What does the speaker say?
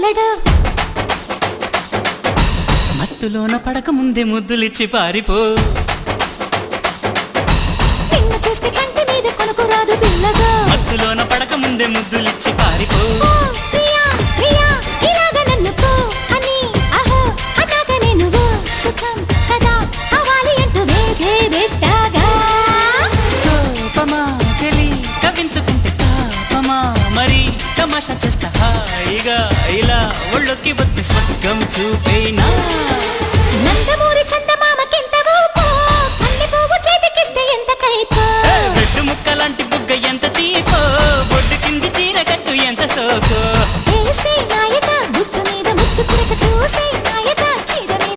పిల్లడు మత్తులోన పడక ముందే ముద్దులిచ్చి పారిపో నిన్ను చూస్తే కంటి మీద కొనుకు రాదు పిల్లగా మత్తులోన పడక ముందే ముద్దులిచ్చి పారిపో ఓ ప్రియా ప్రియా ఇలాగ నన్ను పో అని అహో అన్నాక నేను ఓ సుఖం సదా కావాలి అంటూ వేచేదెట్టాగా కోపమా చెలి కవించుకుంటే తాపమా మరి తమాషా చేస్తా హాయిగా ఇలా ఒళ్ళొక్కి వస్తే స్వర్గం చూపేనా